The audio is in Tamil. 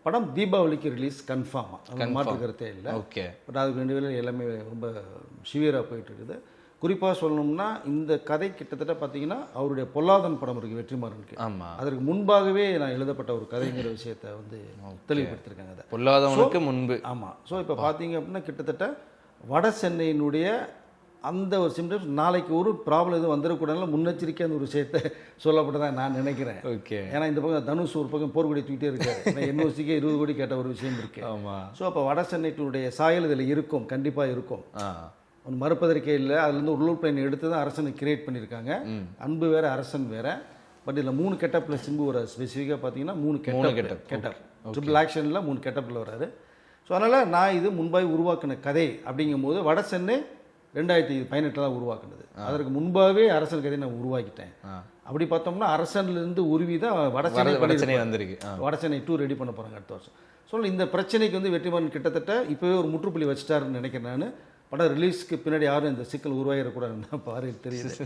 படம் தீபாவளிக்கு ரிலீஸ் கன்ஃபார்மாக மாற்று கருத்தே இல்லை. ஓகே. பட் அதுக்கு 2 வேலை எல்லாமே ரொம்ப சிவியராக போயிட்டு இருக்குது. குறிப்பாக சொல்லணும்னா இந்த கதை கிட்டத்தட்ட பார்த்தீங்கன்னா அவருடைய பொல்லாதன் படம் இருக்குது வெற்றிமாறனுக்கு. ஆமாம். அதற்கு முன்பாகவே நான் எழுதப்பட்ட ஒரு கதைங்கிற விஷயத்தை வந்து தெளிவுபடுத்தியிருக்காங்க. அதை பொல்லாதவனுக்கு முன்பு. ஆமாம். ஸோ இப்போ பார்த்தீங்க அப்படின்னா கிட்டத்தட்ட வட சென்னையினுடைய அந்த ஒரு சிம்டம்ஸ் நாளைக்கு ஒரு ப்ராப்ளம் எதுவும் வந்துடக்கூடாதுல முன்னெச்சரிக்கையான ஒரு விஷயத்தை சொல்லப்பட்டதான் நான் நினைக்கிறேன். ஓகே. ஏன்னா இந்த பக்கம் தனுஷ் ஒரு பக்கம் போர்க்கொடி தூக்கிட்டே இருக்காரு. என்ஓசிக்கு 20 கோடி கேட்ட ஒரு விஷயம் இருக்கு. ஆமாம். ஸோ அப்போ வட சென்னைக்குடைய சாயல் இதில் இருக்கும், கண்டிப்பாக இருக்கும். ஒன்று மறுப்பதற்கே இல்லை. அதுலேருந்து ஒரு ரூல் பிளான் எடுத்து தான் அரசனை கிரியேட் பண்ணியிருக்காங்க. அன்பு வேற அரசன் வேற. பட் இதில் 3 கெட்டப்பில் சிம்பு வர ஸ்பெசிஃபிக்காக பார்த்தீங்கன்னா 3 கெட்டப் ட்ரிபிள் ஆக்ஷனில் 3 கெட்டப்பில் வராரு. ஸோ அதனால் நான் இது முன்பாய் உருவாக்கின கதை அப்படிங்கும்போது வட சென்னை 2018 தான் உருவாக்குனது. அதற்கு முன்பாகவே அரசன் கதையை நான் உருவாக்கிட்டேன். அப்படி பார்த்தோம்னா அரசன்லேருந்து உருவி தான் வட சென்னை வந்திருக்கு. வட சென்னை 2 ரெடி பண்ண போகிறாங்க அடுத்த வருஷம். ஸோ இந்த பிரச்சனைக்கு வந்து வெற்றிமாறன் கிட்டத்தட்ட இப்போவே ஒரு முற்றுப்புள்ளி வச்சுட்டாருன்னு நினைக்கிறேன். நான் படம் ரிலீஸ்க்கு பின்னாடி யாரும் இந்த சிக்கல் உருவாகிடக்கூடாதுன்னு பாரு தெரியுது.